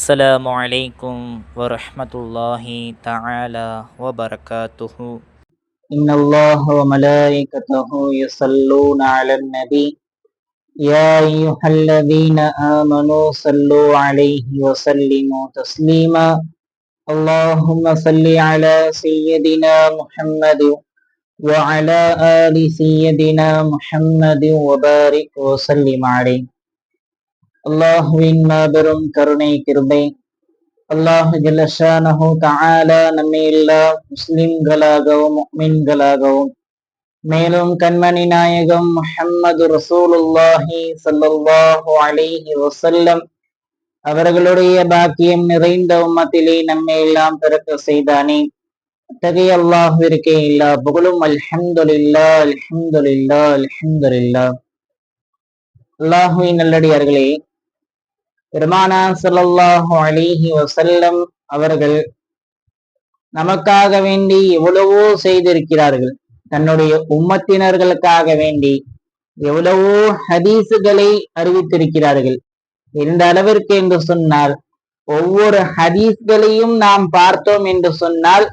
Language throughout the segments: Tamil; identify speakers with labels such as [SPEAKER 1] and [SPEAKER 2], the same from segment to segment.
[SPEAKER 1] السلام عليكم ورحمة الله تعالى وبركاته.
[SPEAKER 2] إن الله وملائكته يصلون على النبي يا أيها الذين آمنوا صلوا عليه وسلموا تسليما اللهم صل على سيدنا محمد وعلى آل سيدنا محمد وبارك وسلم عليه. அல்லாஹுவின் மாபெரும் கருணை கிருபை அல்லாஹு ஜல்லஷானஹு தஆலா நம்மை எல்லா முஸ்லிம்களாகவும் முஃமின்களாகவும் மேலும் கண்மணி நாயகம் முஹம்மது ரசூலுல்லாஹி ஸல்லல்லாஹு அலைஹி வஸல்லம் அவர்களுடைய பாக்கியம் நிறைந்த உம்மத்திலே நம்மை எல்லாம் பிறக்க செய்தானே. அத்தகைய அல்லாஹ்விற்கே எல்லா புகழும். அல்ஹம்துலில்லாஹ் அல்ஹம்துலில்லாஹ் அல்ஹம்துலில்லாஹ். அல்லாஹ்வின் நல்லடியார்களே, பெருமானார் ஸல்லல்லாஹு அலைஹி வஸல்லம் அவர்கள் நமக்காக வேண்டி எவ்வளவோ செய்திருக்கிறார்கள். தன்னுடைய உம்மத்தினர்களுக்காக வேண்டி எவ்வளவோ ஹதீசுகளை அறிவித்திருக்கிறார்கள். எந்த அளவிற்கு என்று சொன்னால், ஒவ்வொரு ஹதீஸ்களையும் நாம் பார்த்தோம் என்று சொன்னால்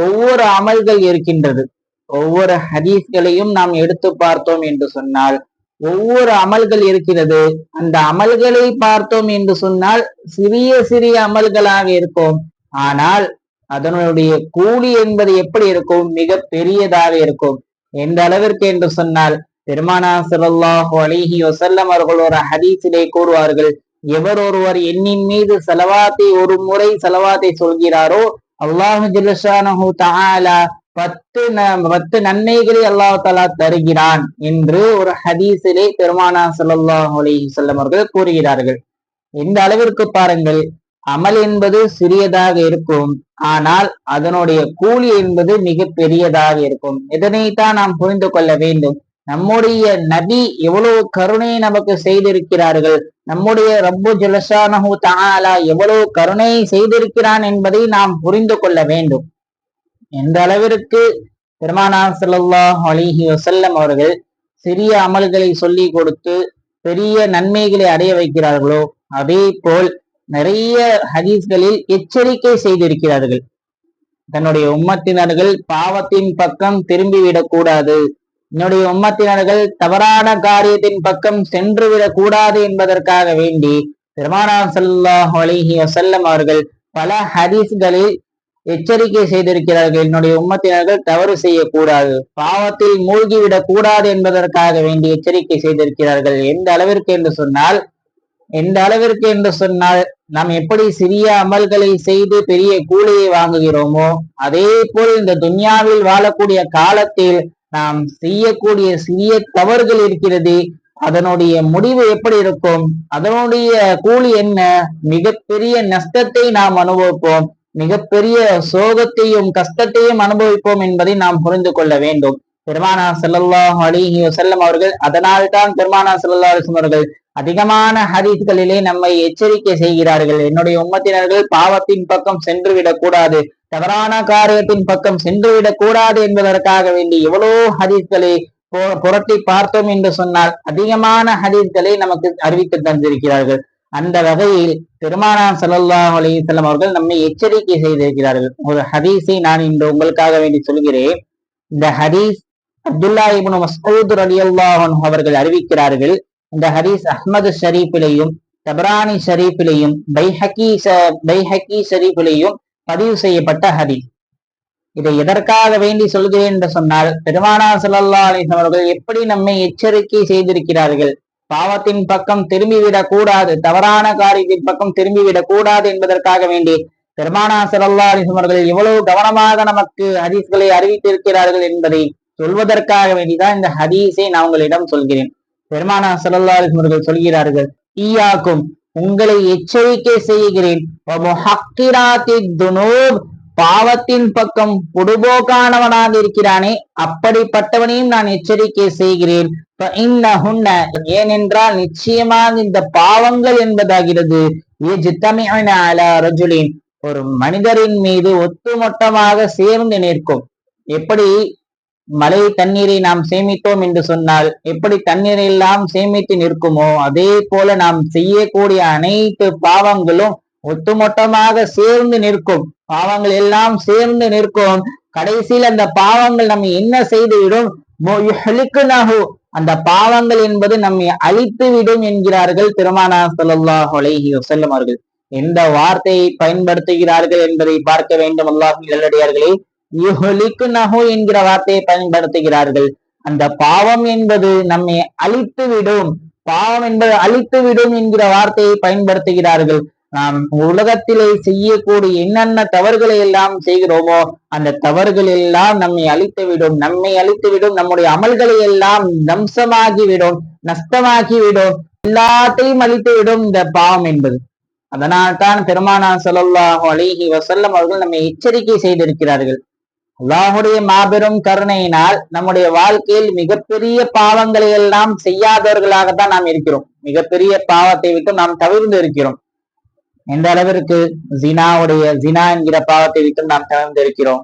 [SPEAKER 2] ஒவ்வொரு அமல்கள் இருக்கின்றது. ஒவ்வொரு ஹதீஸ்களையும் நாம் எடுத்து பார்த்தோம் என்று சொன்னால் ஒவ்வொரு அமல்கள் இருக்கிறது. அந்த அமல்களை பார்த்தோம் என்று சொன்னால் சிறிய சிறிய அமல்களாக இருக்கும். ஆனால் அதனுடைய கூலி என்பது எப்படி இருக்கும்? மிக பெரியதாக இருக்கும். எந்த அளவிற்கு என்று சொன்னால், பெருமானார் ஸல்லல்லாஹு அலைஹி வஸல்லம் அவர்கள் ஒரு ஹதீஸிலே கூறுவார்கள், எவர் ஒருவர் என்னின் மீது ஸலவாத்தை ஒரு முறை ஸலவாத்தை சொல்கிறாரோ அல்லாஹு ஜல்லஷானஹு தஆலா 10 நன்மைகளை அல்லாஹ் தஆலா தருகிறான் என்று ஒரு ஹதீஸிலே பெருமானார் ஸல்லல்லாஹு அலைஹி வஸல்லம் அவர்கள் கூறுகிறார்கள். எந்த அளவிற்கு பாருங்கள், அமல் என்பது சிறியதாக இருக்கும், ஆனால் அதனுடைய கூலி என்பது மிக பெரியதாக இருக்கும். இதனைத்தான் நாம் புரிந்து கொள்ள வேண்டும். நம்முடைய நபி எவ்வளவு கருணை நமக்கு செய்திருக்கிறார்கள், நம்முடைய ரப்பு ஜல்லஷானஹு தஆலா எவ்வளவு கருணை செய்திருக்கிறான் என்பதை நாம் புரிந்து கொள்ள வேண்டும். எந்த அளவிற்கு பெருமானார் ஸல்லல்லாஹு அலைஹி வஸல்லம் அவர்கள் சிறிய அமல்களை சொல்லி கொடுத்து பெரிய நன்மைகளை அடைய வைக்கிறார்களோ, அதே போல் நிறைய ஹதீஸ்களில் எச்சரிக்கை செய்திருக்கிறார்கள். தன்னுடைய உம்மத்தினர்கள் பாவத்தின் பக்கம் திரும்பிவிடக் கூடாது, என்னுடைய உம்மத்தினர்கள் தவறான காரியத்தின் பக்கம் சென்று விடக் கூடாது என்பதற்காக வேண்டி பெருமானார் ஸல்லல்லாஹு அலைஹி வஸல்லம் அவர்கள் பல ஹதீஸ்களில் எச்சரிக்கை செய்திருக்கிறார்கள். என்னுடைய உம்மத்தினர்கள் தவறு செய்யக்கூடாது, பாவத்தில் மூழ்கிவிடக் கூடாது என்பதற்காக வேண்டி எச்சரிக்கை செய்திருக்கிறார்கள். எந்த அளவிற்கு என்று சொன்னால் நாம் எப்படி சிறிய அமல்களை செய்து பெரிய கூலியை வாங்குகிறோமோ, அதே போல் இந்த துன்யாவில் வாழக்கூடிய காலத்தில் நாம் செய்யக்கூடிய சிறிய தவறுகள் இருக்கிறது, அதனுடைய முடிவு எப்படி இருக்கும், அதனுடைய கூலி என்ன, மிகப்பெரிய நஷ்டத்தை நாம் அனுபவிப்போம், மிகப்பெரிய சோகத்தையும் கஷ்டத்தையும் அனுபவிப்போம் என்பதை நாம் புரிந்து கொள்ள வேண்டும். பெருமானார் ஸல்லல்லாஹு அலைஹி வஸல்லம் அவர்கள், அதனால்தான் பெருமானார் ஸல்லல்லாஹு அலைஹி வஸல்லம் அவர்கள் அதிகமான ஹதீஸ்களிலே நம்மை எச்சரிக்கை செய்கிறார்கள். என்னுடைய உம்மத்தினர்கள் பாவத்தின் பக்கம் சென்று விடக்கூடாது, தவறான காரியத்தின் பக்கம் சென்று விடக்கூடாது என்பதற்காக வேண்டி எவ்வளவு ஹதீஸ்களை புரட்டி பார்த்தோம் என்று சொன்னால் அதிகமான ஹதீஸ்களை நமக்கு அறிவித்து தந்திருக்கிறார்கள். அந்த வகையில் பெருமானார் ஸல்லல்லாஹு அலைஹி வஸல்லம் அவர்கள் நம்மை எச்சரிக்கை செய்திருக்கிறார்கள். ஒரு ஹதீஸை நான் இன்று உங்களுக்காக வேண்டி சொல்கிறேன். இந்த ஹதீஸ் அப்துல்லா இப்னு மஸ்ஊத் ரலியல்லாஹு அன்ஹு அவர்கள் அறிவிக்கிறார்கள். இந்த ஹதீஸ் அஹ்மது ஷரீஃபிலையும் தபரானி ஷரீஃபிலையும் பைஹக்கி ஷரீஃபிலையும் பதிவு செய்யப்பட்ட ஹதீஸ். இதை எதற்காக வேண்டி சொல்கிறேன் என்று சொன்னால், பெருமானார் ஸல்லல்லாஹு அலைஹி வஸல்லம் அவர்கள் எப்படி நம்மை எச்சரிக்கை செய்திருக்கிறார்கள், பாவத்தின் பக்கம் திரும்பிவிடக் கூடாது, தவறான காரியத்தின் பக்கம் திரும்பிவிடக் கூடாது என்பதற்காக வேண்டி பெருமானார் ஸல்லல்லாஹு அலைஹி வஸல்லம் அவர்கள் எவ்வளவு கவனமாக நமக்கு ஹதீஸ்களை அறிவித்திருக்கிறார்கள் என்பதை சொல்வதற்காக வேண்டிதான் இந்த ஹதீஸை நான் உங்களிடம் சொல்கிறேன். பெருமானார் ஸல்லல்லாஹு அலைஹி வஸல்லம் அவர்கள் சொல்கிறார்கள், ஈயாக்கும், உங்களை எச்சரிக்கை செய்கிறேன், பாவத்தின் பக்கம் பொடுபோக்கானவனாக இருக்கிறானே அப்படிப்பட்டவனையும் நான் எச்சரிக்கை செய்கிறேன். ஏனென்றால் நிச்சயமாக இந்த பாவங்கள் என்பதாகிறது ஒரு மனிதரின் மீது ஒட்டுமொத்தமாக சேர்ந்து நிற்கும். எப்படி மழை தண்ணீரை நாம் சேமித்தோம் என்று சொன்னால் எப்படி தண்ணீரை எல்லாம் சேமித்து நிற்குமோ, அதே போல நாம் செய்யக்கூடிய அனைத்து பாவங்களும் ஒட்டுமொத்தமாக சேர்ந்து நிற்கும், பாவங்கள் எல்லாம் சேர்ந்து நிற்கும். கடைசியில் அந்த பாவங்கள் நம்ம என்ன செய்துவிடும், அந்த பாவங்கள் என்பது நம்மை அழித்து விடும் என்கிறார்கள் பெருமானார் ஸல்லல்லாஹு அலைஹி வஸல்லம் அவர்கள். எந்த வார்த்தையை பயன்படுத்துகிறார்கள் என்பதை பார்க்க வேண்டும். அல்லாஹ்வின் நல்லடியார்களே, யுஹ்லிக்குனஹு என்கிற வார்த்தையை பயன்படுத்துகிறார்கள். அந்த பாவம் என்பது நம்மை அழித்து விடும், பாவம் என்பது அழித்து விடும் என்கிற வார்த்தையை பயன்படுத்துகிறார்கள். நாம் உலகத்திலே செய்யக்கூடிய என்னென்ன தவறுகளை எல்லாம் செய்கிறோமோ அந்த தவறுகள் எல்லாம் நம்மை அழித்துவிடும், நம்முடைய அமல்களை எல்லாம் தம்சமாகிவிடும், நஷ்டமாகிவிடும், எல்லாத்தையும் அழித்துவிடும் இந்த பாவம் என்பது. அதனால்தான் பெருமானார் ஸல்லல்லாஹு அலைஹி வஸல்லம் அவர்கள் நம்மை எச்சரிக்கை செய்திருக்கிறார்கள். அல்லாஹுடைய மாபெரும் கருணையினால் நம்முடைய வாழ்க்கையில் மிகப்பெரிய பாவங்களை எல்லாம் செய்யாதவர்களாகத்தான் நாம் இருக்கிறோம். மிகப்பெரிய பாவத்தை விட்டு நாம் தவிர்ந்து இருக்கிறோம். எந்த அளவிற்கு ஜினா என்கிற பாவத்தை விட்டும் நாம் தவிர்ந்திருக்கிறோம்,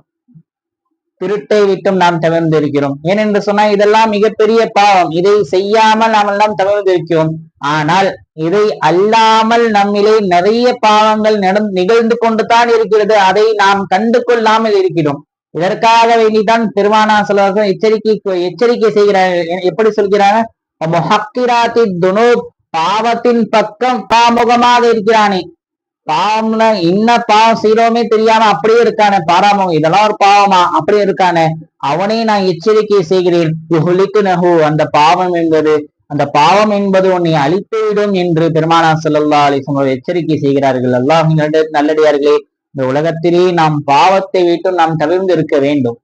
[SPEAKER 2] திருட்டை விட்டும் நாம் தவிர்ந்திருக்கிறோம். ஏனென்று சொன்னா இதெல்லாம் மிகப்பெரிய பாவம். இதை செய்யாமல் நாம் எல்லாம் தவிர்ந்திருக்கிறோம். ஆனால் இதை அல்லாமல் நம்மிலே நிறைய பாவங்கள் நிகழ்ந்து கொண்டுதான் இருக்கிறது. அதை நாம் கண்டு கொள்ளாமல் இருக்கிறோம். இதற்காக வேண்டிதான் பெருமானார் ஸல்லல்லாஹு அலைஹி வஸல்லம் எச்சரிக்கை செய்கிறார்கள். எப்படி சொல்கிறாங்க, பாவத்தின் பக்கம் பாமுகமாக இருக்கிறானே, பாவம்னா என்ன பாவம் செய்யறோமே தெரியாம அப்படியே இருக்கானே, பாராமுகம், இதெல்லாம் ஒரு பாவமா அப்படியே இருக்கானே, அவனே நான் எச்சரிக்கை செய்கிறேன். அந்த பாவம் என்பது உன்னை அழித்துவிடும் என்று பெருமானார் ஸல்லல்லாஹு அலைஹி வஸல்லம் எச்சரிக்கை செய்கிறார்கள். அல்லாஹ்வின் நல்லடியார்களே, இந்த உலகத்திலே நாம் பாவத்தை விட்டும் நாம் தவிர்ந்து இருக்க வேண்டும்.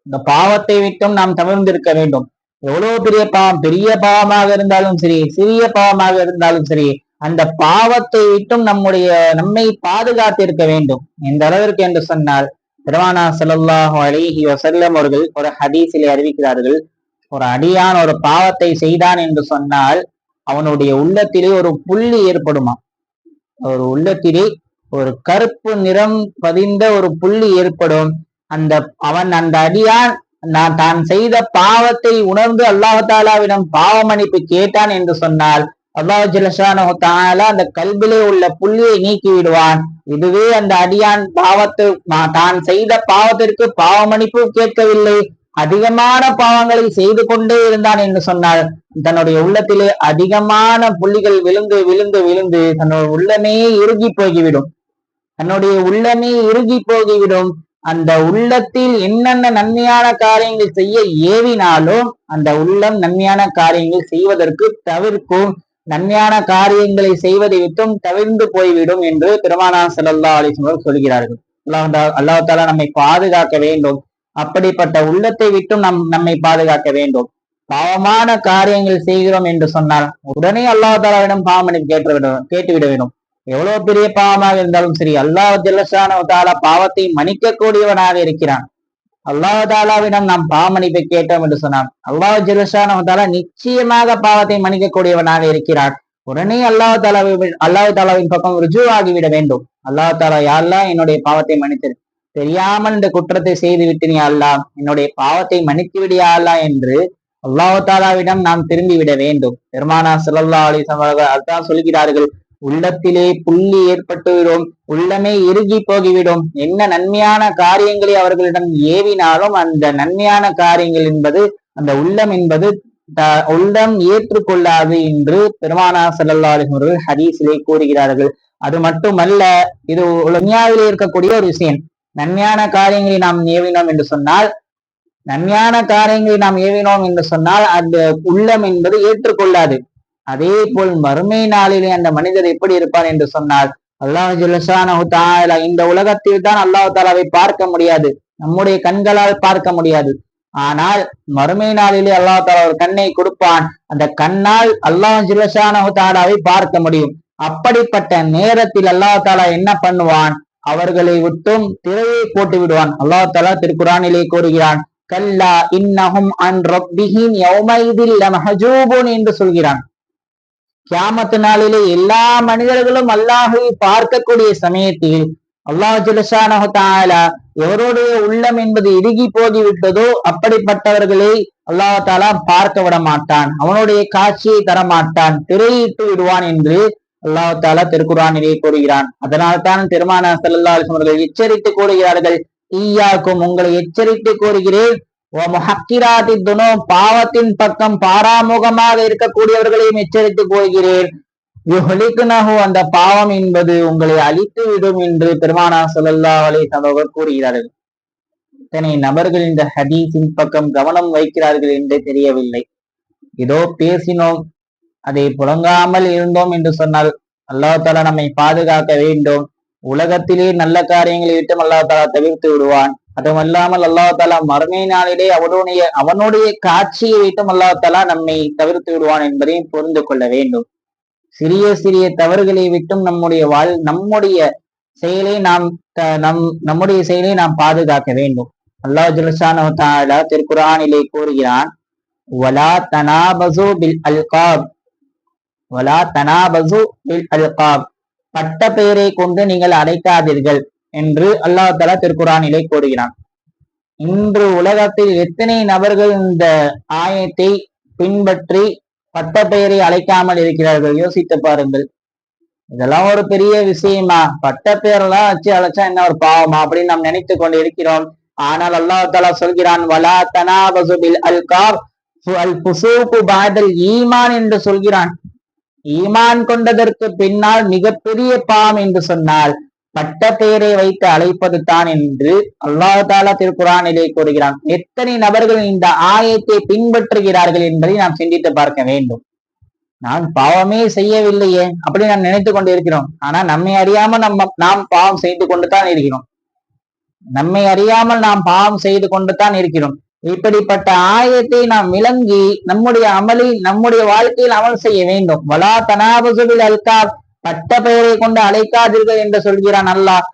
[SPEAKER 2] இந்த பாவத்தை விட்டும் நாம் தவிர்ந்து இருக்க வேண்டும். எவ்வளவு பெரிய பாவம், பெரிய பாவமாக இருந்தாலும் சரி, சிறிய பாவமாக இருந்தாலும் சரி, அந்த பாவத்தை விட்டும் நம்மை பாதுகாத்து இருக்க வேண்டும். எந்த அளவிற்கு என்று சொன்னால், பெருமானார் ஸல்லல்லாஹு அலைஹி வஸல்லம் அவர்கள் ஒரு ஹதீஸிலே அறிவிக்கிறார்கள், ஒரு அடியான் ஒரு பாவத்தை செய்தான் என்று சொன்னால் அவனுடைய உள்ளத்திலே ஒரு புள்ளி ஏற்படுமா, ஒரு உள்ளத்திலே ஒரு கருப்பு நிறம் பதிந்த ஒரு புள்ளி ஏற்படும். அந்த அடியான் தான் செய்த பாவத்தை உணர்ந்து அல்லாஹ் தஆலாவிடம் பாவ மன்னிப்பு கேட்டான் என்று சொன்னால் அல்லாஹ் ஜல்லஷானஹு தஆலா அந்த கல்பிலே உள்ள புள்ளியை நீக்கி விடுவான். இதுவே அந்த அடியான் தான் செய்த பாவத்திற்கு பாவ மன்னிப்பு கேட்கவில்லை, அதிகமான பாவங்களை செய்து கொண்டே இருந்தான் என்று சொன்னால் தன்னுடைய உள்ளத்திலே அதிகமான புள்ளிகள் விழுந்து விழுந்து விழுந்து தன்னுடைய உள்ளமே இறுகி போய்விடும். அந்த உள்ளத்தில் என்னென்ன நன்மையான காரியங்கள் செய்ய ஏவினாலும் அந்த உள்ளம் நன்மையான காரியங்கள் செய்வதற்கு தவிர்க்கும், நன்மையான காரியங்களை செய்வதை விட்டும் தவிர்ந்து போய்விடும் என்று பெருமானார் ஸல்லல்லாஹு அலைஹி வஸல்லம் சொல்கிறார்கள். அல்லாஹ் தஆலா நம்மை பாதுகாக்க வேண்டும். அப்படிப்பட்ட உள்ளத்தை விட்டும் நம்மை பாதுகாக்க வேண்டும். பாவமான காரியங்கள் செய்கிறோம் என்று சொன்னால் உடனே அல்லாஹ் தஆலாவிடம் பாவ மன்னிப்பு கேட்டுவிட வேண்டும். எவ்வளவு பெரிய பாவமாக இருந்தாலும் சரி, அல்லாஹ் ஜல்லஷானஹு தஆலா பாவத்தை மன்னிக்கக்கூடியவனாக இருக்கிறான். அல்லாஹ் தஆலாவிடம் நாம் பாவ மன்னிப்பை கேட்டோம் என்று சொன்னான் அல்லாஹ் ஜல்லஷானஹு தஆலா நிச்சயமாக பாவத்தை மன்னிக்கக்கூடியவனாக இருக்கிறான். உடனே அல்லாஹ் தஆலாவின் பக்கம் ருஜூ ஆகிவிட வேண்டும். அல்லாஹ் தஆலா, யா அல்லாஹ் என்னுடைய பாவத்தை மன்னித்திரு, தெரியாமல் இந்த குற்றத்தை செய்து விட்டு யா அல்லாஹ் என்னுடைய பாவத்தை மன்னித்து விடியா அல்லாஹ் என்று அல்லாஹ் தஆலாவிடம் நாம் திரும்பி விட வேண்டும். பெருமானார் ஸல்லல்லாஹு அலைஹி வஸல்லம் அதான் சொல்கிறார்கள், உள்ளத்திலே புள்ளி ஏற்பட்டுவிடும், உள்ளமே இறுகி போகிவிடும். என்ன நன்மையான காரியங்களை அவர்களிடம் ஏவினாலும் அந்த நன்மையான காரியங்கள் என்பது அந்த உள்ளம் என்பது உள்ளம் ஏற்றுக்கொள்ளாது என்று பெருமானார் ஸல்லல்லாஹு அலைஹி வஸல்லம் ஹதீஸிலே கூறுகிறார்கள். அது மட்டுமல்ல, இது துன்யாவிலே இருக்கக்கூடிய ஒரு விஷயம். நன்மையான காரியங்களை நாம் ஏவினோம் என்று சொன்னால் அந்த உள்ளம் என்பது ஏற்றுக்கொள்ளாது. அதே போல் மறுமை நாளிலே அந்த மனிதர் எப்படி இருப்பார் என்று சொன்னால் அல்லாஹ் ஜல்லஷானஹு தஆலா இந்த உலகத்தில் தான் அல்லாஹ் தஆலாவை பார்க்க முடியாது, நம்முடைய கண்களால் பார்க்க முடியாது. ஆனால் மறுமை நாளிலே அல்லாஹ் தஆலா ஒரு கண்ணை கொடுப்பான், அந்த கண்ணால் அல்லாஹ் ஜல்லஷானஹு தஆலாவை பார்க்க முடியும். அப்படிப்பட்ட நேரத்தில் அல்லாஹ் தஆலா என்ன பண்ணுவான், அவர்களை விட்டும் திரையை போட்டு விடுவான். அல்லாஹ் தஆலா திருக்குர்ஆனிலே கூறுகிறான், கல்லா இன்னஹும் அன் ரப்பிஹிம் யௌமைதில் லமஹஜூபூன் என்று சொல்கிறான். கியாமத் நாளிலே எல்லா மனிதர்களும் அல்லாஹ்வை பார்க்கக்கூடிய சமயத்தில் அல்லாஹ் ஜல்லஷானஹு தஆலா எவருடைய உள்ளம் என்பது இறுகி போகிவிட்டதோ அப்படிப்பட்டவர்களை அல்லாஹ் தஆலா பார்க்க விட மாட்டான், அவனுடைய காட்சியை தரமாட்டான், திரையிட்டு விடுவான் என்று அல்லாஹ் தாலா திருக்குர்ஆனிலே கூறுகிறான். அதனால் தான் பெருமானார் ஸல்லல்லாஹு அலைஹி வஸல்லம் அவர்கள் எச்சரித்து கூறுகிறார்கள், ஈயாக்கும் உங்களை எச்சரித்து கூறுகிறேன், பாவத்தின் பக்கம் பாராமுகமாக இருக்கக்கூடியவர்களையும் எச்சரித்து கூறுகிறேன், அந்த பாவம் என்பது உங்களை அழித்து விடும் என்று பெருமானார் ஸல்லல்லாஹு அலைஹி வஸல்லம் அவர்கள் கூறுகிறார்கள். இத்தனை நபர்கள் இந்த ஹதீஸின் பக்கம் கவனம் வைக்கிறார்கள் என்று தெரியவில்லை. ஏதோ பேசினோம், அதை புழங்காமல் இருந்தோம் என்று சொன்னால் அல்லாஹ் தாலா நம்மை பாதுகாக்க வேண்டும். உலகத்திலே நல்ல காரியங்களை விட்டும் அல்லாஹ் தாலா தவிர்த்து விடுவான். அதுவல்லாமல் அல்லாஹ் தாலா மறுமை நாளிலே அவனுடைய காட்சியை விட்டும் அல்லாஹ் தாலா நம்மை தவிர்த்து விடுவான் என்பதையும் புரிந்து கொள்ள வேண்டும். சிறிய சிறிய தவறுகளை விட்டும் நம்முடைய செயலை நம்முடைய செயலை நாம் பாதுகாக்க வேண்டும். அல்லாஹ் ஜல்லஷானஹு தஆலா திருக்குர்ஆனிலே கூறுகிறான், வலா தனாபஸு பில் அல்காப், வலா தனாபஸு பில் அல்காப், பட்ட பெயரை கொண்டு நீங்கள் அழைக்காதீர்கள் என்று அல்லாஹ் தஆலா திருக்குர்ஆனிலே கூறுகிறான். இன்று உலகத்தில் எத்தனை நபர்கள் இந்த ஆயத்தை பின்பற்றி பட்ட பெயரை அழைக்காமல் இருக்கிறார்கள்? யோசித்து பாருங்கள். இதெல்லாம் ஒரு பெரிய விஷயமா? பட்ட பெயரெல்லாம் வச்சு அழைச்சா என்ன ஒரு பாவமா அப்படின்னு நாம் நினைத்து கொண்டு இருக்கிறோம். ஆனால் அல்லாஹ் தஆலா சொல்கிறான், வலா தனாபஸு பில் அல்காப் அல் ஃபுசூகு பஅதல் ஈமான் என்று சொல்கிறான். ஈமான் கொண்டதற்கு பின்னால் மிகப்பெரிய பாவம் என்று சொன்னால் பட்ட பெயரை வைத்து அழைப்பது தான் என்று அல்லாஹ் தஆலா திருக்குர்ஆனிலே கூறுகிறான். எத்தனை நபர்கள் இந்த ஆயத்தை பின்பற்றுகிறார்கள் என்பதை நாம் சிந்தித்து பார்க்க வேண்டும். நான் பாவமே செய்யவில்லையே அப்படி நாம் நினைத்து கொண்டு இருக்கிறோம். ஆனா நம்மை அறியாமல் நாம் பாவம் செய்து கொண்டு தான் இருக்கிறோம். நம்மை அறியாமல் நாம் பாவம் செய்து கொண்டு தான் இருக்கிறோம். இப்படிப்பட்ட ஆயத்தை நாம் விளங்கி நம்முடைய வாழ்க்கையில் அமல் செய்ய வேண்டும். வலா தனாபஸு பில் அல்காப், பட்ட பெயரை கொண்டு அழைக்காதீர்கள் என்று சொல்கிறான் அல்லாஹ்.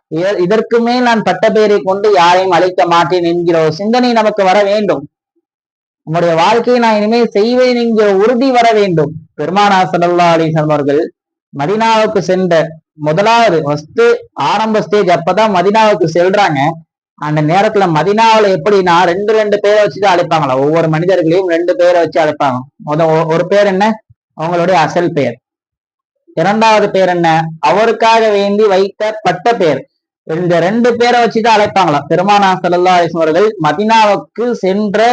[SPEAKER 2] இதற்கு மேல் நான் பட்ட பெயரை கொண்டு யாரையும் அழைக்க மாட்டேன் என்கிற ஒரு சிந்தனை நமக்கு வர வேண்டும். நம்முடைய வாழ்க்கையை நான் இனிமேல் செய்வேன் என்கிற உறுதி வர வேண்டும். பெருமானார் ஸல்லல்லாஹு அலைஹி வஸல்லம் அவர்கள் மதீனாவுக்கு சென்ற முதலாவது ஆரம்ப ஸ்டேஜ் அப்பதான் மதீனாவுக்கு செல்றாங்க. அந்த நேரத்துல மதீனாவுல எப்படின்னா ரெண்டு பேரை வச்சுதான் அழைப்பாங்களா. ஒவ்வொரு மனிதர்களையும் 2 பேரை வச்சு அழைப்பாங்க. ஒரு பேர் என்ன? அவங்களுடைய அசல் பெயர். இரண்டாவது பேர் என்ன? அவருக்காக வேண்டி வைத்த பட்ட பெயர். இந்த 2 பேரை வச்சுதான் அழைப்பாங்களா. பெருமானார் ஸல்லல்லாஹு அலைஹி வஸல்லம் அவர்கள் மதீனாவுக்கு சென்ற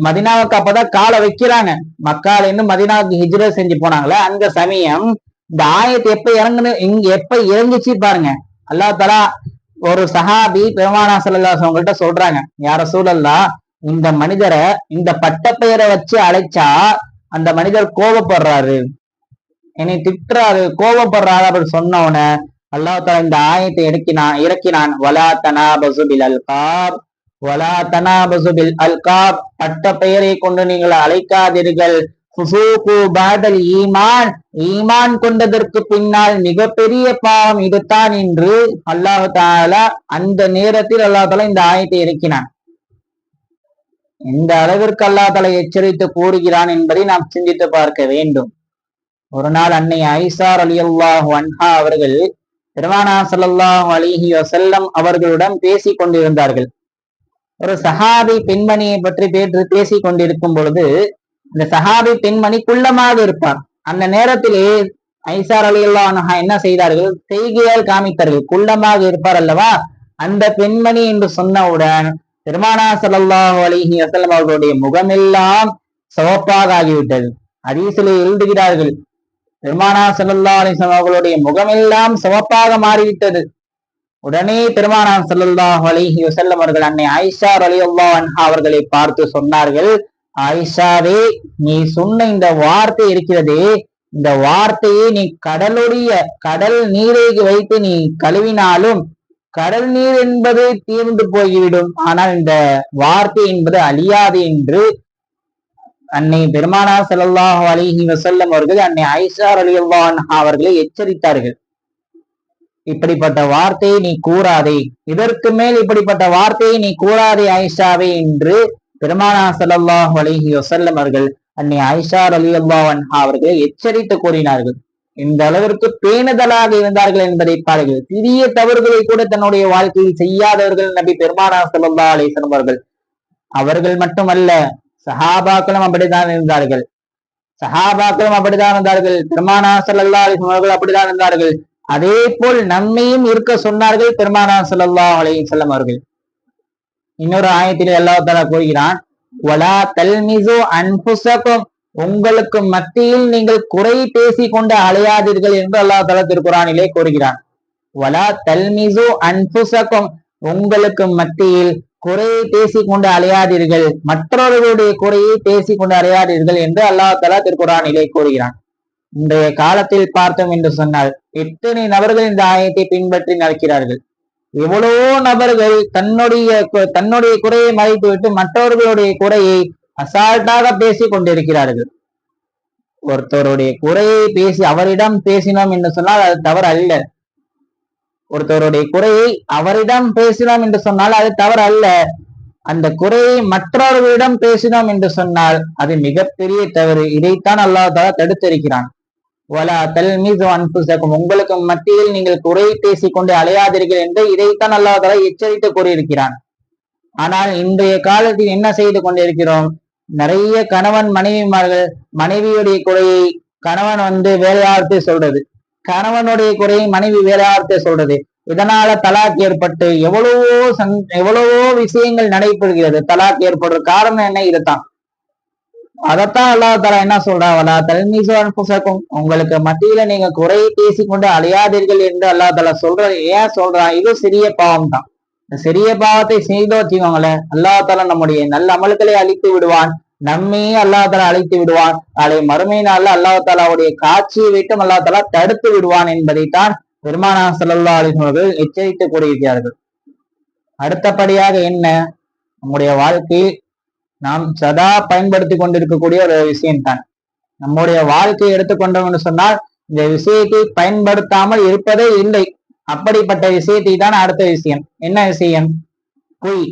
[SPEAKER 2] மதீனாவுக்கு அப்பதான் காலை வைக்கிறாங்க. மக்கால இருந்து மதீனாவுக்கு ஹிஜ்ரத் செஞ்சு போனாங்களே அந்த சமயம் இந்த ஆயத்து எப்ப இறங்குச்சு பாருங்க. அல்லாஹ் தஆலா ஒரு சஹாபி பெருமானார் ஸல்லல்லாஹு அலைஹி வஸல்லம் சொல்றாங்க, யா ரசூலல்லாஹ், இந்த மனிதரை இந்த பட்ட பெயரை வச்சு அழைச்சா அந்த மனிதர் கோபப்படுறாரு, என்னை திட்டுறாரு, கோபப்படுறாரு அப்படின்னு சொன்ன உடனே அல்லாஹ் தஆலா இந்த ஆயத்தை இறக்கினான். வலா தனாபஸு பில் அல்காப், வலா தனாபஸு பில் அல்காப், பட்ட பெயரை கொண்டு நீங்கள் அழைக்காதீர்கள். ஃபுசூகு பஅதல் ஈமான், ஈமான் கொண்டதற்கு பின்னால் மிகப்பெரிய பாவம் இதுதான் என்று அல்லாஹ் தஆலா அந்த நேரத்தில் அல்லாஹ் தஆலா இந்த ஆயத்தை இறக்கினான். இந்த அளவிற்கு அல்லாஹ் தஆலா எச்சரித்து கூறுகிறான் என்பதை நாம் சிந்தித்து பார்க்க வேண்டும். ஒரு நாள் அன்னை ஆயிஷா ரலியல்லாஹு அன்ஹா அவர்கள் பெருமானார் ஸல்லல்லாஹு அலைஹி வஸல்லம் அவர்களுடன் பேசிக் கொண்டிருந்தார்கள். ஒரு சஹாபி பெண்மணியை பற்றி பேசிக் கொண்டிருக்கும் பொழுது இந்த சஹாபி பெண்மணி குள்ளமாக இருப்பார். அந்த நேரத்திலே ஆயிஷா ரலியல்லாஹு அன்ஹா என்ன செய்தார்கள்? செய்கையால் காமித்தார்கள். குள்ளமாக இருப்பார் அல்லவா, அந்த பெண்மணி என்று சொன்னவுடன் பெருமானார் ஸல்லல்லாஹு அலைஹி வஸல்லம் அவர்களுடைய முகமெல்லாம் சிவப்பாக ஆகிவிட்டது. ஹதீஸிலே எழுதுகிறார்கள், பெருமானார் ஸல்லல்லாஹு அலைஹி வஸல்லம் அவர்களுடைய முகமெல்லாம் சிவப்பாக மாறிவிட்டது. உடனே பெருமானார் ஸல்லல்லாஹு அலைஹி வஸல்லம் அவர்கள் அன்னை ஆயிஷா ரலியல்லாஹு அன்ஹா அவர்களை பார்த்து சொன்னார்கள், ஆயிஷாவே, நீ சொன்ன இந்த வார்த்தை இருக்கிறதே, இந்த வார்த்தையை நீ கடல் நீரை வைத்து நீ கழுவினாலும் கடல் நீர் என்பது தீர்ந்து போய்விடும், ஆனால் இந்த வார்த்தை என்பது அழியாது என்று அன்னை பெருமானார் ஸல்லல்லாஹு அலைஹி வஸல்லம் அவர்கள் அன்னை ஆயிஷா ரலியல்லாஹு அன்ஹா அவர்களை எச்சரித்தார்கள். இப்படிப்பட்ட வார்த்தையை நீ கூறாதே, இதற்கு மேல் இப்படிப்பட்ட வார்த்தையை நீ கூறாதே ஆயிஷாவே என்று பெருமானார் ஸல்லல்லாஹு அலைஹி வஸல்லம் அவர்கள் அன்னை ஆயிஷா ரலியல்லாஹு அன்ஹா அவர்களை எச்சரித்து கூறினார்கள். இந்த அளவிற்கு பேணுதலாக இருந்தார்கள் என்பதை பாருங்கள். சிறிய தவறுகளை கூட தன்னுடைய வாழ்க்கையில் செய்யாதவர்கள் நபி பெருமானார் ஸல்லல்லாஹு அலைஹி வஸல்லம் அவர்கள். அவர்கள் மட்டுமல்ல, சஹாபாக்களும் அப்படித்தான் இருந்தார்கள். சஹாபாக்களும் அப்படித்தான் இருந்தார்கள், பெருமானார் ஸல்லல்லாஹு அலைஹி வஸல்லம் அவர்கள் அப்படித்தான் இருந்தார்கள். அதே போல் நன்மையும் இருக்க சொன்னார்கள் பெருமானார் ஸல்லல்லாஹு அலைஹி வஸல்லம் அவர்கள். இன்னொரு ஆயத்திலே அல்லாஹ் தஆலா கூறுகிறான், வலா தல்மிசு அன்ஃபுஸகும், உங்களுக்கு மத்தியில் நீங்கள் குறை பேசிக் கொண்டு அலையாதீர்கள் என்று அல்லாஹ் தஆலா திருக்குர்ஆனிலே கூறுகிறான். வலா தல்மிசு அன்ஃபுஸகும், உங்களுக்கு மத்தியில் குறையை பேசிக்கொண்டு அலையாதீர்கள், மற்றவர்களுடைய குறையை பேசிக்கொண்டு அலையாதீர்கள் என்று அல்லாஹ் தஆலா திருக்குர்ஆனிலே கூறுகிறான். இன்றைய காலத்தில் பார்த்தோம் என்று சொன்னால் எத்தனை நபர்கள் இந்த ஆயத்தை பின்பற்றி நடக்கிறார்கள். எவ்வளவோ நபர்கள் தன்னுடைய குறையை மறைத்துவிட்டு மற்றவர்களுடைய குறையை அசால்ட்டாக பேசிக் கொண்டிருக்கிறார்கள். ஒருத்தருடைய குறையை பேசி அவரிடம் பேசினோம் என்று சொன்னால் அது தவறு அல்ல. ஒருத்தருடைய குறையை அவரிடம் பேசினோம் என்று சொன்னால் அது தவறு அல்ல. அந்த குறையை மற்றவர்களிடம் பேசினோம் என்று சொன்னால் அது மிகப்பெரிய தவறு. இதைத்தான் அல்லாஹ் தஆலா தடுத்திருக்கிறான். வலா தல்மிசு அன்ஃபுஸகும், உங்களுக்கு மத்தியில் நீங்கள் குறை பேசிக் கொண்டு அலையாதீர்கள் என்று இதைத்தான் அல்லாஹ் தஆலா எச்சரித்து கூறியிருக்கிறான். ஆனால் இன்றைய காலத்தில் என்ன செய்து கொண்டிருக்கிறோம்? நிறைய கணவன் மனைவிமார்கள் மனைவியுடைய குறையை கணவன் வேலையார்த்தே சொல்றது, கணவனுடைய குறையை மனைவி வேலையார்த்தே சொல்றது. இதனால தலாக் ஏற்பட்டு எவ்வளவோ விஷயங்கள் நடைபெறுகிறது. தலாக் ஏற்படுற காரணம் என்ன? இதுதான். அதத்தான் அல்லாஹ் தஆலா என்ன சொல்றான், வலா தல்மிசு அன்ஃபுஸகும், உங்களுக்கு மத்தியில நீங்க குறையை பேசிக்கொண்டு அலையாதீர்கள் என்று அல்லாஹ் தஆலா ஏன் சொல்றான்? இது சிறிய பாவம் தான். இந்த சிறிய பாவத்தை செய்தோ வச்சுக்கோங்களேன், அல்லாஹ் தஆலா நம்முடைய நல்ல அமல்களை அழித்து விடுவான், நம்மையே அல்லாஹ் தஆலா அழித்து விடுவான். நாளை மறுமை நாள்ல அல்லாஹ் தஆலாவுடைய காட்சியை விட்டும் அல்லாஹ் தஆலா தடுத்து விடுவான் என்பதைத்தான் பெருமானார் ஸல்லல்லாஹு அலைஹி வஸல்லம் அவர்கள் எச்சரித்து கூறியிருக்கிறார்கள். அடுத்தபடியாக என்ன, நம்முடைய வாழ்க்கையில் நாம் சதா பயன்படுத்தி கொண்டிருக்கக்கூடிய ஒரு விஷயம்தான். நம்முடைய வாழ்க்கையை எடுத்துக்கொண்டோம் என்று சொன்னால் இந்த விஷயத்தை பயன்படுத்தாமல் இருப்பதே இல்லை. அப்படிப்பட்ட விஷயத்தை தான் அடுத்த விஷயம். என்ன விஷயம்? பொய்.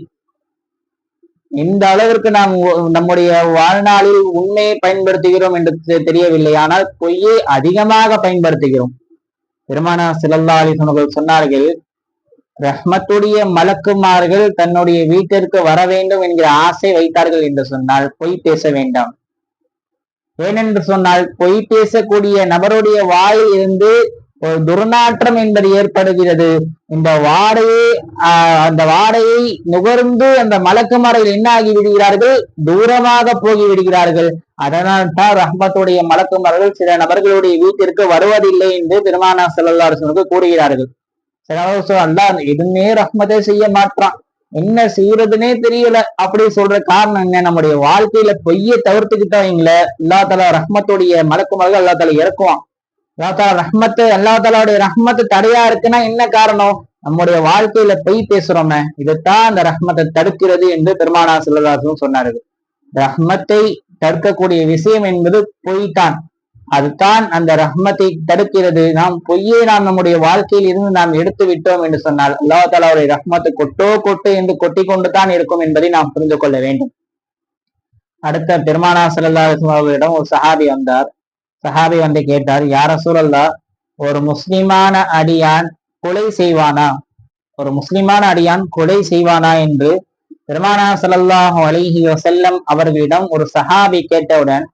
[SPEAKER 2] இந்த அளவிற்கு நாம் நம்முடைய வாழ்நாளில் உண்மையை பயன்படுத்துகிறோம் என்று தெரியவில்லை, ஆனால் பொய்யை அதிகமாக பயன்படுத்துகிறோம். பெருமானார் ஸல்லல்லாஹு அலைஹி வஸல்லம் சொன்னார்கள், ரஹ்மத்துடைய மலக்குமார்கள் தன்னுடைய வீட்டிற்கு வர வேண்டும் என்கிற ஆசை வைத்தார்கள் என்று சொன்னால் பொய் பேச வேண்டாம். ஏனென்று சொன்னால் பொய் பேசக்கூடிய நபருடைய வாயில் இருந்து ஒரு துர்நாற்றம் என்பது ஏற்படுகிறது. அந்த வாடையை நுகர்ந்து அந்த மலக்குமார்கள் என்ன ஆகி விடுகிறார்கள்? தூரமாக போகி விடுகிறார்கள். அதனால் தான் ரஹ்மத்துடைய மலக்குமார்கள் சில நபர்களுடைய வீட்டிற்கு வருவதில்லை என்று பெருமானார் ஸல்லல்லாஹு அலைஹி வஸல்லம் கூறுகிறார்கள். அல்லாஹ் எதுவுமே ரஹ்மத்தை செய்ய மாட்டான், என்ன செய்யறதுன்னே தெரியல அப்படி சொல்ற காரணம் என்ன? நம்முடைய வாழ்க்கையில பொய்யை தவிர்த்துக்கிட்டவங்கள அல்லாஹ் தஆலா ரஹ்மத்துடைய மலக்குமார்கள் அல்லாஹ் தஆலா இறக்குவான். அல்லாஹ் தஆலாவுடைய ரஹ்மத்து தடையா இருக்குன்னா என்ன காரணம்? நம்முடைய வாழ்க்கையில பொய் பேசுறோமே, இதைத்தான் அந்த ரஹ்மத்தை தடுக்கிறது என்று பெருமானார் ஸல்லல்லாஹு அலைஹி வஸல்லம் சொன்னார்கள். ரஹ்மத்தை தடுக்கக்கூடிய விஷயம் என்பது பொய் தான். அதுதான் அந்த ரஹ்மத்தை தடுக்கிறது. பொய்யை நம்முடைய வாழ்க்கையில் இருந்து நாம் எடுத்து விட்டோம் என்று சொன்னால் அல்லாஹ் தஆலாவுடைய ரஹ்மத்து கொட்டு என்று கொட்டி கொண்டு தான் இருக்கும் என்பதை நாம் புரிந்து கொள்ள வேண்டும். அடுத்த பெருமானார் ஸல்லல்லாஹு அலைஹி வஸல்லம் அவர்களிடம் ஒரு சஹாபி வந்தார். சஹாபி கேட்டார், யா ரசூலல்லாஹ், ஒரு முஸ்லிமான அடியான் கொலை செய்வானா? ஒரு முஸ்லிமான அடியான் கொலை செய்வானா என்று பெருமானார் ஸல்லல்லாஹு அலைஹி வஸல்லம் அவர்களிடம் ஒரு சஹாபி கேட்டவுடன்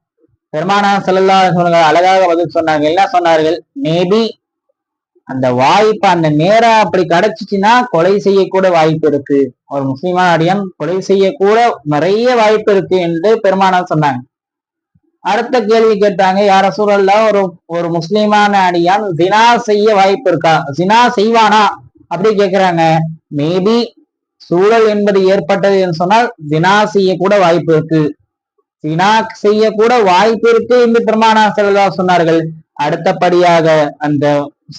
[SPEAKER 2] பெருமானார் ஸல்லல்லாஹு அலைஹி வஸல்லம் அழகாக பதில் சொன்னார்கள். என்ன சொன்னார்கள்? மேபி அந்த வாய்ப்பு அந்த நேரம் அப்படி கிடைச்சிச்சுன்னா கொலை செய்யக்கூட வாய்ப்பு இருக்கு, ஒரு முஸ்லிமான அடியான் கொலை செய்யக்கூட நிறைய வாய்ப்பு இருக்கு என்று பெருமானார் சொன்னாங்க. அடுத்த கேள்வி கேட்டாங்க, யா ரசூலல்லாஹ், ஒரு முஸ்லிமான அடியான் ஜினா செய்ய வாய்ப்பு இருக்கா? ஜினா செய்வானா அப்படி கேட்கிறாங்க. மேபி சூழல் என்பது ஏற்பட்டது என்று சொன்னால் ஜினா செய்யக்கூட வாய்ப்பு இருக்கு, ஜினா செய்யக்கூட வாய்ப்பு இருக்கு என்று பெருமானார் ஸல்லல்லாஹு அலைஹி சொன்னார்கள். அடுத்தபடியாக அந்த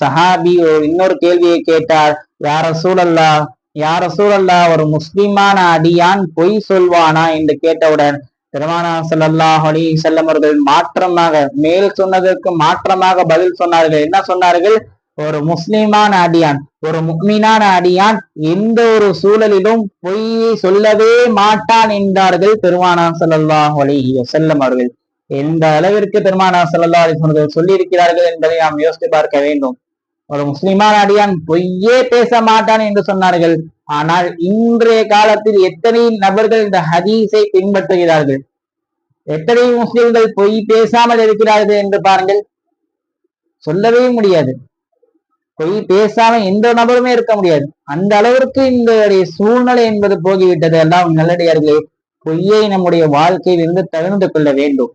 [SPEAKER 2] சஹாபி இன்னொரு கேள்வியை கேட்டார், யா ரசூலல்லாஹ், ஒரு முஸ்லிமான அடியான் பொய் சொல்வானா என்று கேட்டவுடன் பெருமானார் ஸல்லல்லாஹு அலைஹி வஸல்லம் அவர்கள் மாற்றமாக, மேல் சொன்னதற்கு மாற்றமாக பதில் சொன்னார்கள். என்ன சொன்னார்கள்? ஒரு முஸ்லிமான அடியான், ஒரு முஃமினான அடியான் எந்த ஒரு சூழலிலும் பொய்யை சொல்லவே மாட்டான் என்றார்கள் பெருமானார் ஸல்லல்லாஹு அலைஹி வஸல்லம் அவர்கள். எந்த அளவிற்கு பெருமானார் ஸல்லல்லாஹு அலைஹி வஸல்லம் சொல்லி இருக்கிறார்கள் என்பதை நாம் யோசித்து பார்க்க வேண்டும். ஒரு முஸ்லிமான அடியான் பொய்யே பேச மாட்டான் என்று சொன்னார்கள். ஆனால் இன்றைய காலத்தில் எத்தனை நபர்கள் இந்த ஹதீஸை பின்பற்றுகிறார்கள்? எத்தனை முஸ்லிம்கள் பொய் பேசாமல் இருக்கிறார்கள் என்று பாருங்கள். சொல்லவே முடியாது. பொய் பேசாம எந்த நபருமே இருக்க முடியாது. அந்த அளவிற்கு இந்த சூழ்நிலை என்பது போகிவிட்டது. எல்லாம் நல்லடியார்களே, பொய்யை நம்முடைய வாழ்க்கையில் இருந்து தவிர்த்து கொள்ள வேண்டும்.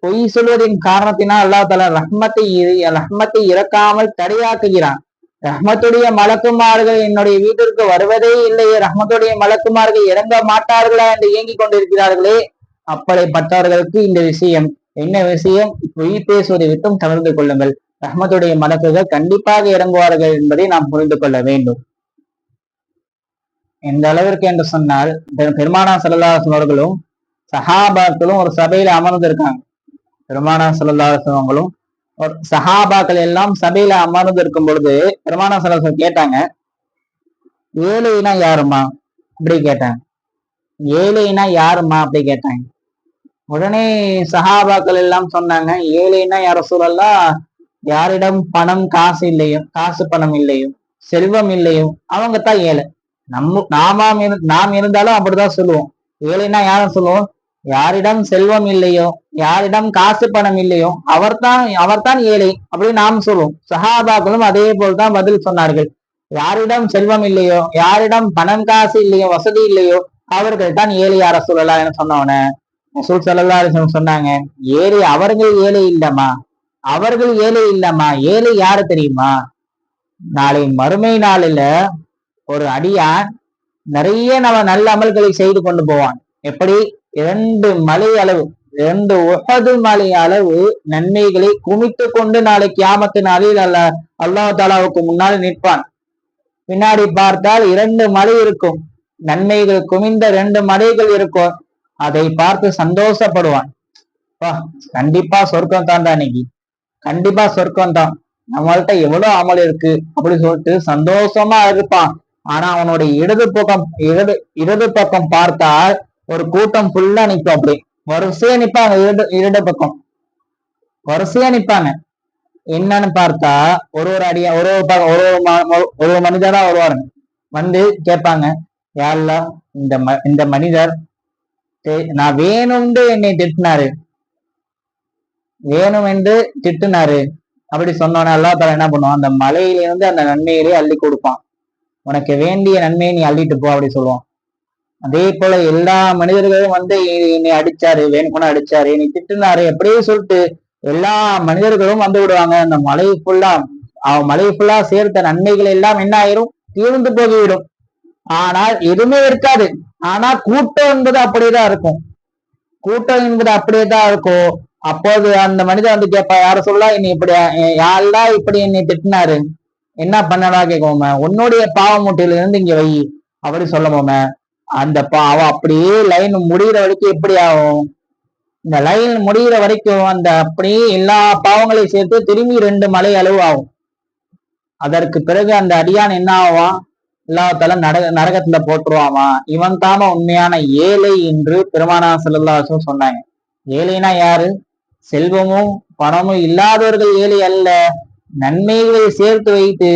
[SPEAKER 2] பொய் சொல்வதின் காரணத்தினால் அல்லாஹ் தஆலா ரஹ்மத்தை இறக்காமல் தடையாக்குகிறான். ரஹ்மத்துடைய மலக்குமார்கள் என்னுடைய வீட்டிற்கு வருவதே இல்லையே, ரஹ்மத்துடைய மலக்குமார்கள் இறங்க மாட்டார்களா என்று இயங்கிக் கொண்டிருக்கிறார்களே, அப்படிப்பட்டவர்களுக்கு இந்த விஷயம் என்ன விஷயம்? பொய் பேசுவதை விட்டும் தவிர்த்து கொள்ளுங்கள். ரஹ்மத்துடைய மலக்குகள் கண்டிப்பாக இறங்குவார்கள் என்பதை நாம் புரிந்து கொள்ள வேண்டும். எந்த அளவிற்கு என்று சொன்னால், பெருமானா ஸல்லல்லாஹு அலைஹி அவர்களும் சஹாபாக்களும் ஒரு சபையில அமர்ந்து இருக்காங்க. பெருமானா ஸல்லல்லாஹு அலைஹி அவங்களும் ஒரு சஹாபாக்கள் எல்லாம் சபையில அமர்ந்து இருக்கும் பொழுது பெருமானா ஸல்லல்லாஹு அலைஹி கேட்டாங்க, ஏழைனா யாருமா அப்படி கேட்டாங்க. ஏழைனா யாருமா அப்படி கேட்டாங்க. உடனே சஹாபாக்கள் எல்லாம் சொன்னாங்க, ஏழைனா யார் ரசூலல்லாஹ், யாரிடம் பணம் காசு இல்லையோ, காசு பணம் இல்லையோ, செல்வம் இல்லையோ அவங்க தான் ஏழை. நாம் இருந்தாலும் அப்படிதான் சொல்லுவோம். ஏழைனா யாரும் சொல்லுவோம், யாரிடம் செல்வம் இல்லையோ, யாரிடம் காசு பணம் இல்லையோ அவர்தான் ஏழை அப்படின்னு நாம் சொல்லுவோம். சஹாபாக்களும் அதே போல்தான் பதில் சொன்னார்கள். யாரிடம் செல்வம் இல்லையோ, யாரிடம் பணம் காசு இல்லையோ, வசதி இல்லையோ அவர்கள் தான் ஏழை யார சொல்லலாம் என சொன்னவன ரசூல் ஸல்லல்லாஹு அலைஹி வஸல்லம் சொன்னாங்க, அவர்கள் ஏழை இல்லம்மா, ஏழை யாரு தெரியுமா? நாளை மறுமை நாளில ஒரு அடியான் நிறைய நம்ம நல்ல அமல்களை செய்து கொண்டு போவான். எப்படி? 2 உஹது மலை அளவு நன்மைகளை குமித்து கொண்டு நாளை கியாமத்து நாளில் அல்லாஹ் தஆலாவுக்கு முன்னால் நிற்பான். பின்னாடி பார்த்தால் 2 மலை இருக்கும், நன்மைகள் குமிந்த 2 மலைகள் இருக்கும். அதை பார்த்து சந்தோஷப்படுவான். கண்டிப்பா சொர்க்கம் தான் இன்னைக்கு, கண்டிப்பா சொர்க்கம் தான், நம்மள்கிட்ட எவ்வளவு அமல் இருக்கு அப்படி சொல்லிட்டு சந்தோஷமா இருப்பான். ஆனா அவனுடைய இடது பக்கம் பார்த்தால் ஒரு கூட்டம் ஃபுல்லா நிற்கும். அப்படி வரிசையா நிப்பாங்க, இரண்டு பக்கம் வரிசையா நிப்பாங்க. என்னன்னு பார்த்தா ஒரு அடியா ஒரு மனிதரா வருவாருங்க. வந்து கேட்பாங்க, யா அல்லாஹ், இந்த மனிதர் நான் வேணும்னு என்னை திட்டினாரு அப்படி சொன்னோன்னே அல்லாஹ் தஆலா என்ன பண்ணுவான், அந்த மலையிலிருந்து அந்த நன்மையிலே அள்ளி கொடுப்பான். உனக்கு வேண்டிய நன்மையை நீ அள்ளிட்டு போ அப்படி சொல்லுவான். அதே போல எல்லா மனிதர்களும் வந்து என்னை அடிச்சாரு, வேணும்னு அடிச்சாரு, என்னை திட்டினாரு எப்படியே சொல்லிட்டு எல்லா மனிதர்களும் வந்து விடுவாங்க. அந்த மலை ஃபுல்லா சேர்த்த நன்மைகள் எல்லாம் என்ன ஆயிரும்? தீர்ந்து போய்விடும். ஆனால் எதுவுமே இருக்காது. ஆனா கூட்டம் என்பது அப்படியேதான் இருக்கும். அப்போது அந்த மனிதன் வந்து கேட்பா, யார சொல்லா, என்னை இப்படி யாரெல்லாம் இப்படி என்னை திட்டினாரு, என்ன பண்ணடா கேட்கோம, உன்னுடைய பாவ மூட்டையில இருந்து இங்க வை அப்படி சொல்லமோம. அந்த பாவம் அப்படியே லைன் முடிகிற வரைக்கும் எப்படி ஆகும்? இந்த லைன் முடிகிற வரைக்கும் அந்த அப்படியே எல்லா பாவங்களையும் சேர்த்து திரும்பி 2 மலை அளவு ஆகும். அதற்கு பிறகு அந்த அடியான் என்ன ஆவான்? அல்லாஹ் நரகத்துல போட்டுருவாமா. இவன் தாம உண்மையான ஏழை என்று பெருமானா ஸல்லல்லாஹு அலைஹி வஸல்லம் சொன்னாங்க. ஏழைனா யாரு? செல்வமும் பணமும் இல்லாதவர்கள் ஏழை அல்ல. நன்மைகளை சேர்த்து வைத்து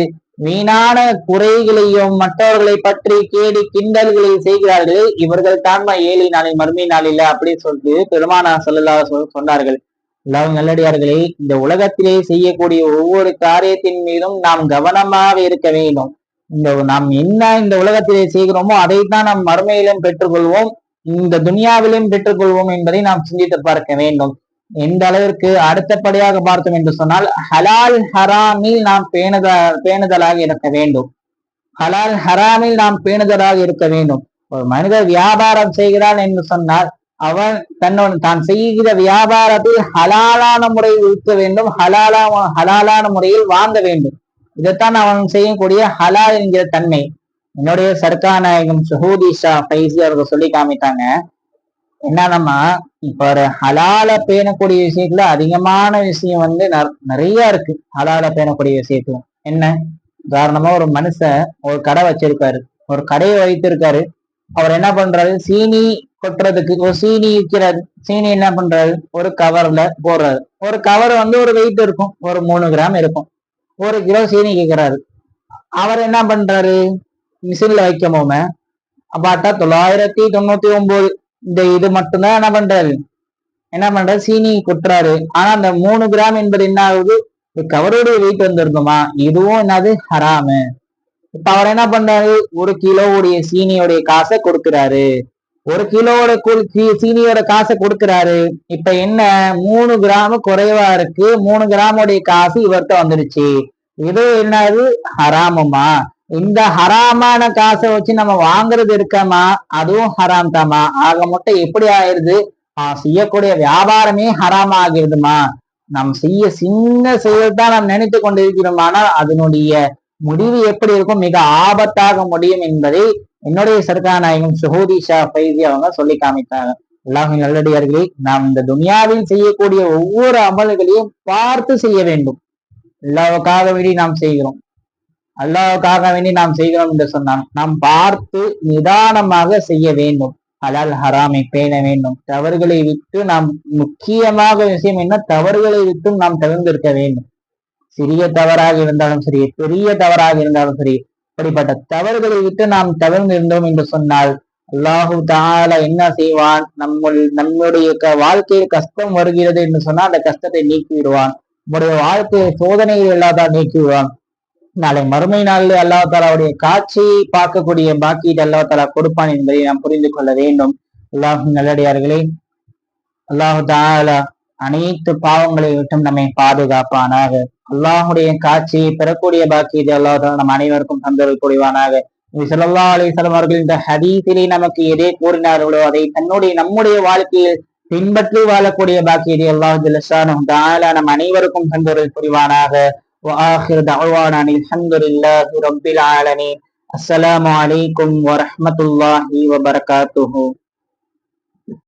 [SPEAKER 2] வீணான குறைகளையும் மற்றவர்களை பற்றி கேடி கிண்டல்களை செய்கிறார்கள், இவர்கள் தான்மா ஏழை நாளை மறுமை நாளில அப்படின்னு சொல்லிட்டு பெருமானா ஸல்லல்லாஹு அலைஹி வஸல்லம் சொன்னார்கள். எல்லாரும் நல்லடியார்களே, இந்த உலகத்திலே செய்யக்கூடிய ஒவ்வொரு காரியத்தின் மீதும் நாம் கவனமாக இருக்க வேண்டும். நாம் என்ன இந்த உலகத்திலே செய்கிறோமோ அதைத்தான் நாம் மறுமையிலும் பெற்றுக்கொள்வோம், இந்த துனியாவிலும் பெற்றுக்கொள்வோம் என்பதை நாம் சிந்தித்து பார்க்க வேண்டும். எந்த அளவிற்கு அடுத்தபடியாக பார்த்தோம் என்று சொன்னால், ஹலால் ஹராமில் நாம் பேணுதலாக இருக்க வேண்டும். ஹலால் ஹராமில் நாம் பேணுதலாக இருக்க வேண்டும். ஒரு மனிதர் வியாபாரம் செய்கிறான் என்று சொன்னால் அவன் தான் செய்கிற வியாபாரத்தில் ஹலாலான முறையில் விற்க வேண்டும், ஹலாலான முறையில் வாங்க வேண்டும். இதைத்தான் அவன் செய்யக்கூடிய ஹலால் என்கிற தன்மை. என்னுடைய சர்க்கார் நாயகம் ஷஹூதி ஷா ஃபைசி அவர்கள் சொல்லி காமித்தாங்க. என்னன்னா, இப்ப ஒரு ஹலால பேணக்கூடிய விஷயத்துல அதிகமான விஷயம் வந்து நிறைய இருக்கு. ஹலால பேணக்கூடிய விஷயத்துல என்ன? உதாரணமா ஒரு மனுஷன் ஒரு கடை வச்சிருக்காரு, ஒரு கடையை வைத்திருக்காரு. அவர் என்ன பண்றாரு? சீனி கொட்டுறதுக்கு ஒரு சீனி விற்கிறாரு. சீனி என்ன பண்றாரு? ஒரு கவர்ல போடுறாரு. ஒரு கவர் வந்து ஒரு வெயிட் இருக்கும், ஒரு 3 கிராம் இருக்கும். 1 கிலோ சீனி கேட்கிறாரு. அவர் என்ன பண்றாரு? மிஷின்ல வைக்கமோம பார்த்தா 999 இந்த இது மட்டும்தான் என்ன பண்றாரு சீனி கொட்டுறாரு. ஆனா அந்த 3 கிராம் என்பது என்ன ஆகுது, கவருடைய வெயிட் வந்திருக்குமா, இதுவும் என்னது ஹராமு. இப்ப அவர் என்ன பண்றாரு, 1 கிலோவுடைய சீனியோடைய காசை கொடுக்கிறாரு. 1 கிலோவோட சீனியோட காசை கொடுக்கிறாரு. இப்ப என்ன 3 கிராம் குறைவா இருக்கு, 3 கிராமுடைய காசு இவர்கிட்ட வந்துருச்சு. இது என்னது ஹராமுமா. இந்த ஹராமான காசை வச்சு நம்ம வாங்குறது இருக்கமா, அதுவும் ஹராம் தாமா. ஆக மொத்தம் எப்படி ஆயிருது, செய்யக்கூடிய வியாபாரமே ஹராமா ஆகிருதுமா. நாம் சின்ன செயல் தான் நாம் நினைத்து கொண்டிருக்கிறோம், ஆனால் அதனுடைய முடிவு எப்படி இருக்கும், மிக ஆபத்தாக முடியும் என்பதை என்னுடைய சர்க்கார் நாயகம் சுஹூதி ஷா ஃபைசி அவங்க சொல்லி காமித்தாங்க. அல்லாஹின் நல்லடியார்களே, நாம் இந்த துனியாவில் செய்யக்கூடிய ஒவ்வொரு அமல்களையும் பார்த்து செய்ய வேண்டும். அல்லாஹ்வுக்காக வேண்டி நாம் செய்கிறோம், என்று சொன்னால் நாம் பார்த்து நிதானமாக செய்ய வேண்டும். ஹலால் ஹராமை பேண வேண்டும். தவறுகளை விட்டு நாம் முக்கியமாக விஷயம் என்ன, தவறுகளை விட்டும் நாம் தவிர்த்திருக்க வேண்டும். சிறிய தவறாக இருந்தாலும் சரி, பெரிய தவறாக இருந்தாலும் சரி, அப்படிப்பட்ட தவறுகளை விட்டு நாம் தவிர்ந்து இருந்தோம் என்று சொன்னால் அல்லாஹு தஆலா என்ன செய்வான், நம்முடைய வாழ்க்கையில் கஷ்டம் வருகிறது என்று சொன்னால் அந்த கஷ்டத்தை நீக்கி விடுவான். நம்முடைய வாழ்க்கையை சோதனைகள் எல்லாத்தான் நீக்கி விடுவான். நாளை மறுமை நாளில் அல்லாஹ் தாலாவுடைய காட்சியை பார்க்கக்கூடிய பாக்கியத்தை அல்லாஹ் தாலா கொடுப்பான் என்பதை நாம் புரிந்து கொள்ள வேண்டும். அல்லாஹ் நல்லடியார்களே, அல்லாஹு தஆலா அனைத்து பாவங்களை விட்டும் நம்மை பாதுகாப்பானாக. அல்லாஹுடைய காட்சியை பெறக்கூடிய பாக்கியத்தை அல்லாஹ் தாலா நம் அனைவருக்கும் தந்தருள் புரிவானாக. ஸல்லல்லாஹு அலைஹி வஸல்லம் அவர்கள் இந்த ஹதீஸிலே நமக்கு எதை கூறினார்களோ அதை நம்முடைய வாழ்க்கையில் பின்பற்றி வாழக்கூடிய பாக்கியத்தை அல்லாஹ் ஜல்ல ஷானஹு தஆலா நம் அனைவருக்கும் தந்தருள் புரிவானாக. وآخر دعوانا الحمد لله رب العالمين. السلام عليكم ورحمة الله وبركاته.